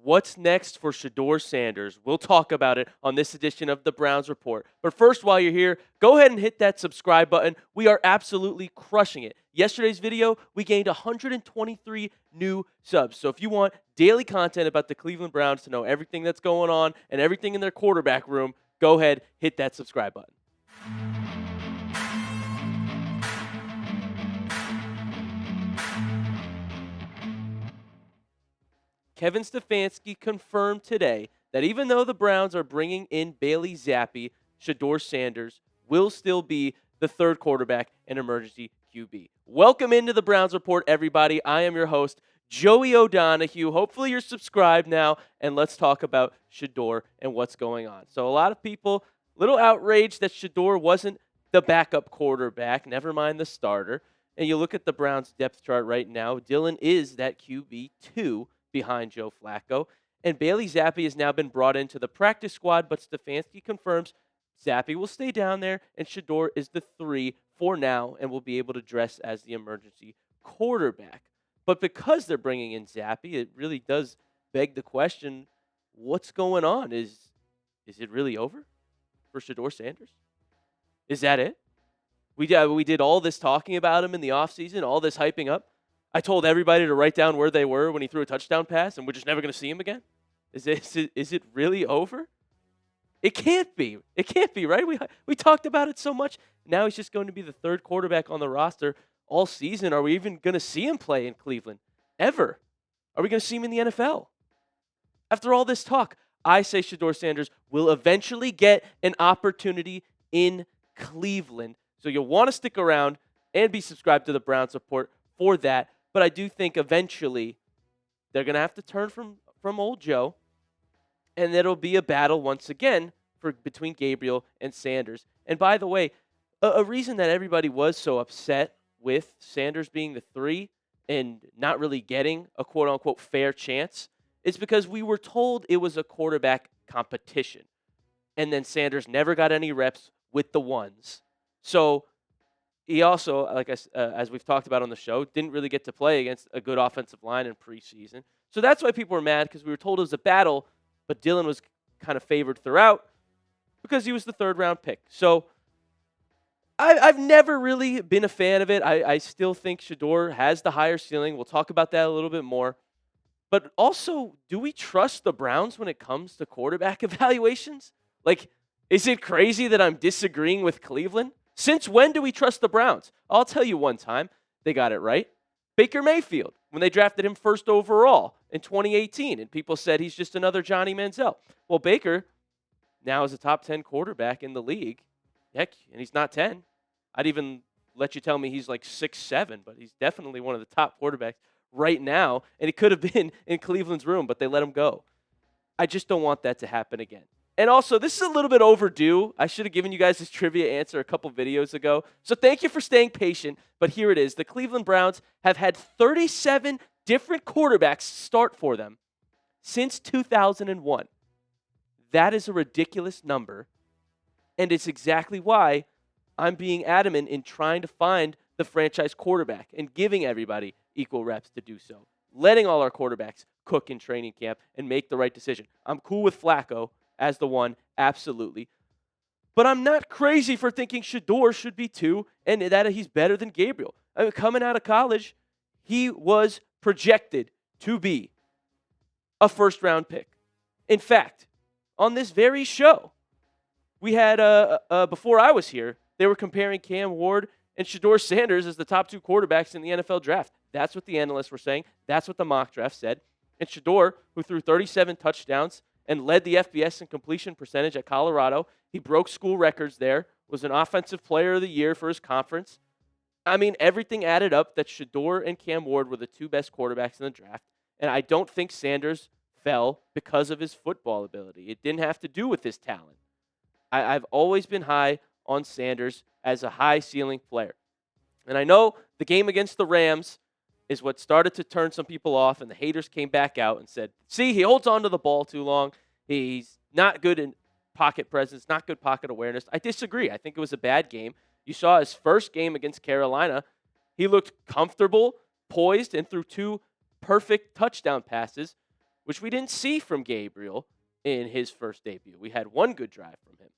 What's next for Shedeur Sanders? We'll talk about it on this edition of the Browns Report. But first, while you're here, go ahead and hit that subscribe button. We are absolutely crushing it. Yesterday's video, we gained 123 new subs. So if you want daily content about the Cleveland Browns to know everything that's going on and everything in their quarterback room, go ahead, hit that subscribe button. Kevin Stefanski confirmed today that even though the Browns are bringing in Bailey Zappi, Shedeur Sanders will still be the third quarterback and emergency QB. Welcome into the Browns Report, everybody. I am your host, Joey O'Donohue. Hopefully you're subscribed now, and let's talk about Shedeur and what's going on. So a lot of people, a little outraged that Shedeur wasn't the backup quarterback, never mind the starter. And you look at the Browns depth chart right now, Dillon is that QB2 behind Joe Flacco. And Bailey Zappi has now been brought into the practice squad, but Stefanski confirms Zappi will stay down there, and Shedeur is the 3 for now and will be able to dress as the emergency quarterback. But because they're bringing in Zappi, it really does beg the question, what's going on? Is it really over for Shedeur Sanders? Is that it? We did all this talking about him in the offseason, all this hyping up. I told everybody to write down where they were when he threw a touchdown pass, and we're just never going to see him again? Is it really over? It can't be. It can't be, right? We talked about it so much. Now he's just going to be the third quarterback on the roster all season. Are we even going to see him play in Cleveland? Ever? Are we going to see him in the NFL? After all this talk, I say Shedeur Sanders will eventually get an opportunity in Cleveland. So you'll want to stick around and be subscribed to the Browns Report for that. But I do think eventually they're going to have to turn from old Joe, and it'll be a battle once again between Gabriel and Sanders. And by the way, a reason that everybody was so upset with Sanders being the 3 and not really getting a quote-unquote fair chance is because we were told it was a quarterback competition. And then Sanders never got any reps with the ones. So he also, as we've talked about on the show, didn't really get to play against a good offensive line in preseason. So that's why people were mad, because we were told it was a battle, but Dillon was kind of favored throughout because he was the third-round pick. So I've never really been a fan of it. I still think Shedeur has the higher ceiling. We'll talk about that a little bit more. But also, do we trust the Browns when it comes to quarterback evaluations? Like, is it crazy that I'm disagreeing with Cleveland? Since when do we trust the Browns? I'll tell you one time they got it right. Baker Mayfield, when they drafted him first overall in 2018, and people said he's just another Johnny Manziel. Well, Baker now is a top 10 quarterback in the league. Heck, and he's not 10. I'd even let you tell me he's like 6'7", but he's definitely one of the top quarterbacks right now, and he could have been in Cleveland's room, but they let him go. I just don't want that to happen again. And also, this is a little bit overdue. I should have given you guys this trivia answer a couple videos ago. So thank you for staying patient, but here it is. The Cleveland Browns have had 37 different quarterbacks start for them since 2001. That is a ridiculous number, and it's exactly why I'm being adamant in trying to find the franchise quarterback and giving everybody equal reps to do so. Letting all our quarterbacks cook in training camp and make the right decision. I'm cool with Flacco as the 1, absolutely. But I'm not crazy for thinking Shedeur should be 2 and that he's better than Gabriel. I mean, coming out of college, he was projected to be a first-round pick. In fact, on this very show, we had, before I was here, they were comparing Cam Ward and Shedeur Sanders as the top 2 quarterbacks in the NFL draft. That's what the analysts were saying. That's what the mock draft said. And Shedeur, who threw 37 touchdowns and led the FBS in completion percentage at Colorado. He broke school records there, was an offensive player of the year for his conference. I mean, everything added up that Shedeur and Cam Ward were the 2 best quarterbacks in the draft. And I don't think Sanders fell because of his football ability. It didn't have to do with his talent. I've always been high on Sanders as a high-ceiling player. And I know the game against the Rams is what started to turn some people off, and the haters came back out and said, see, he holds on to the ball too long. He's not good in pocket presence, not good pocket awareness. I disagree. I think it was a bad game. You saw his first game against Carolina. He looked comfortable, poised, and threw 2 perfect touchdown passes. which we didn't see from Gabriel in his first debut. We had one good drive from him.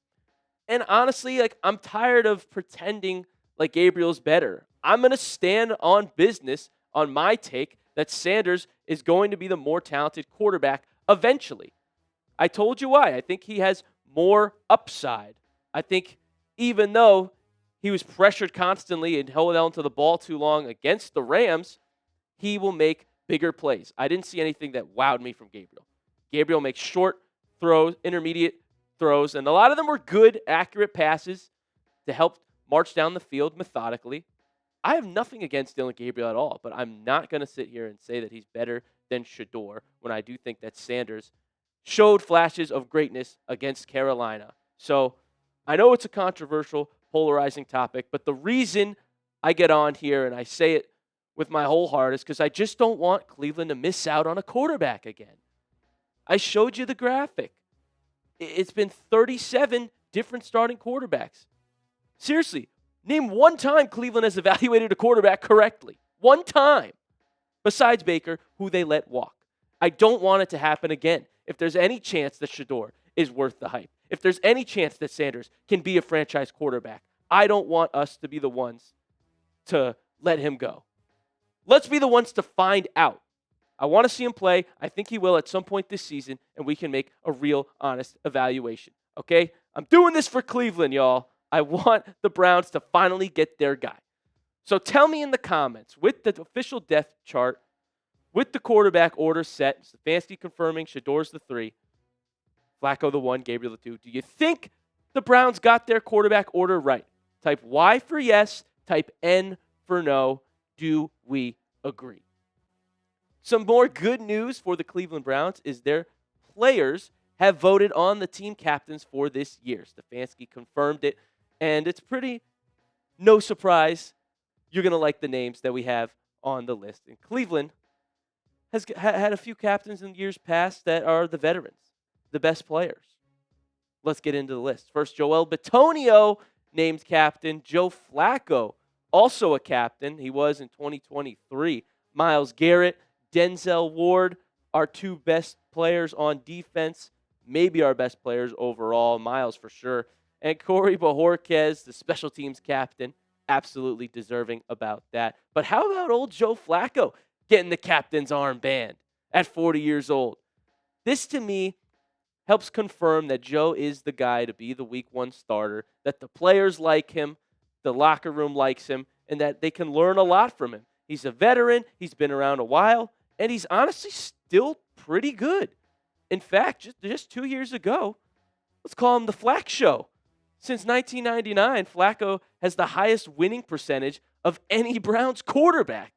And honestly, like, I'm tired of pretending like Gabriel's better. I'm going to stand on business on my take that Sanders is going to be the more talented quarterback eventually. I told you why. I think he has more upside. I think even though he was pressured constantly and held on to the ball too long against the Rams, he will make bigger plays. I didn't see anything that wowed me from Gabriel. Gabriel makes short throws, intermediate throws, and a lot of them were good, accurate passes to help march down the field methodically. I have nothing against Dillon Gabriel at all, but I'm not going to sit here and say that he's better than Shedeur when I do think that Sanders showed flashes of greatness against Carolina. So I know it's a controversial, polarizing topic, but the reason I get on here and I say it with my whole heart is because I just don't want Cleveland to miss out on a quarterback again. I showed you the graphic. It's been 37 different starting quarterbacks. Seriously, name one time Cleveland has evaluated a quarterback correctly. One time. Besides Baker, who they let walk. I don't want it to happen again. If there's any chance that Shedeur is worth the hype, if there's any chance that Sanders can be a franchise quarterback, I don't want us to be the ones to let him go. Let's be the ones to find out. I want to see him play. I think he will at some point this season, and we can make a real, honest evaluation. Okay? I'm doing this for Cleveland, y'all. I want the Browns to finally get their guy. So tell me in the comments, with the official depth chart, with the quarterback order set, Stefanski confirming Shedeur's the 3, Flacco the 1, Gabriel the 2, do you think the Browns got their quarterback order right? Type Y for yes, type N for no. Do we agree? Some more good news for the Cleveland Browns is their players have voted on the team captains for this year. Stefanski confirmed it, and it's pretty no surprise you're going to like the names that we have on the list. And Cleveland has had a few captains in years past that are the veterans, the best players. Let's get into the list. First, Joel Bitonio named captain. Joe Flacco, also a captain. He was in 2023. Myles Garrett, Denzel Ward, our two best players on defense, maybe our best players overall, Myles for sure. And Corey Bojorquez, the special teams captain, absolutely deserving about that. But how about old Joe Flacco getting the captain's armband at 40 years old? This, to me, helps confirm that Joe is the guy to be the week 1 starter, that the players like him, the locker room likes him, and that they can learn a lot from him. He's a veteran, he's been around a while, and he's honestly still pretty good. In fact, just 2 years ago, let's call him the Flack Show. Since 1999, Flacco has the highest winning percentage of any Browns quarterback.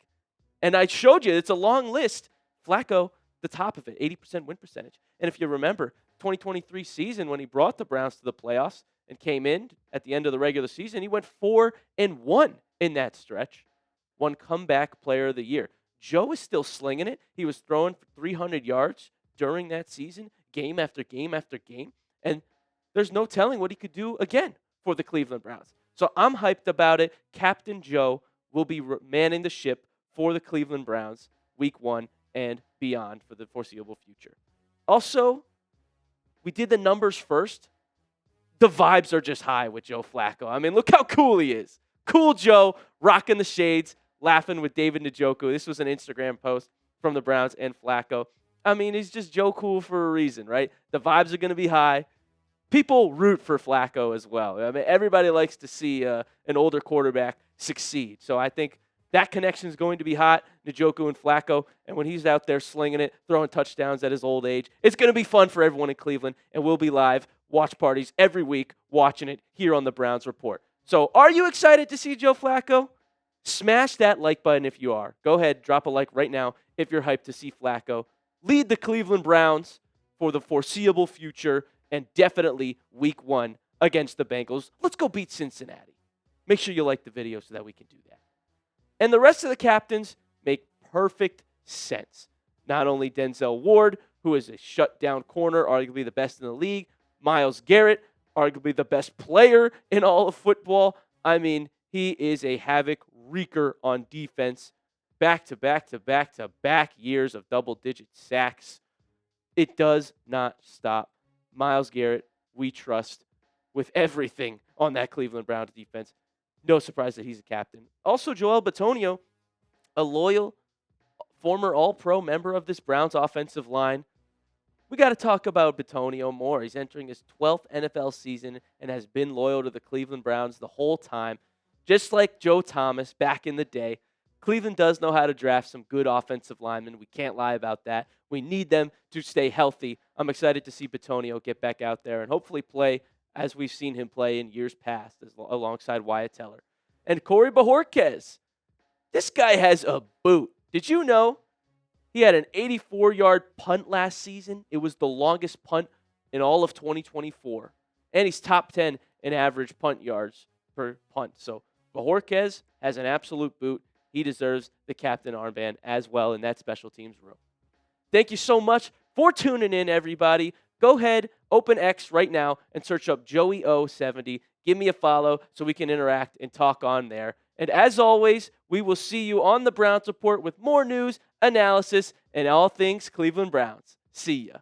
And I showed you, it's a long list. Flacco, the top of it, 80% win percentage. And if you remember, 2023 season when he brought the Browns to the playoffs and came in at the end of the regular season, he went 4-1 in that stretch. Won comeback player of the year. Joe is still slinging it. He was throwing for 300 yards during that season, game after game after game. And there's no telling what he could do again for the Cleveland Browns. So I'm hyped about it. Captain Joe will be manning the ship for the Cleveland Browns week 1 and beyond for the foreseeable future. Also, we did the numbers first. The vibes are just high with Joe Flacco. I mean, look how cool he is. Cool Joe, rocking the shades, laughing with David Njoku. This was an Instagram post from the Browns and Flacco. I mean, he's just Joe cool for a reason, right? The vibes are going to be high. People root for Flacco as well. I mean, everybody likes to see an older quarterback succeed. So I think that connection is going to be hot, Njoku and Flacco. And when he's out there slinging it, throwing touchdowns at his old age, it's going to be fun for everyone in Cleveland. And we'll be live, watch parties every week, watching it here on the Browns Report. So are you excited to see Joe Flacco? Smash that like button if you are. Go ahead, drop a like right now if you're hyped to see Flacco lead the Cleveland Browns for the foreseeable future and definitely week 1 against the Bengals. Let's go beat Cincinnati. Make sure you like the video so that we can do that. And the rest of the captains make perfect sense. Not only Denzel Ward, who is a shutdown corner, arguably the best in the league, Myles Garrett, arguably the best player in all of football. I mean, he is a havoc wreaker on defense. Back-to-back years of double-digit sacks. It does not stop. Myles Garrett, we trust with everything on that Cleveland Browns defense. No surprise that he's a captain. Also, Joel Bitonio, a loyal former All-Pro member of this Browns offensive line. We got to talk about Bitonio more. He's entering his 12th NFL season and has been loyal to the Cleveland Browns the whole time. Just like Joe Thomas back in the day, Cleveland does know how to draft some good offensive linemen. We can't lie about that. We need them to stay healthy. I'm excited to see Bitonio get back out there and hopefully play as we've seen him play in years past alongside Wyatt Teller. And Corey Bojorquez. This guy has a boot. Did you know he had an 84-yard punt last season? It was the longest punt in all of 2024. And he's top 10 in average punt yards per punt. So Bojorquez has an absolute boot. He deserves the captain armband as well in that special teams room. Thank you so much for tuning in, everybody. Go ahead, open X right now, and search up Joey070. Give me a follow so we can interact and talk on there. And as always, we will see you on the Browns Report with more news, analysis, and all things Cleveland Browns. See ya.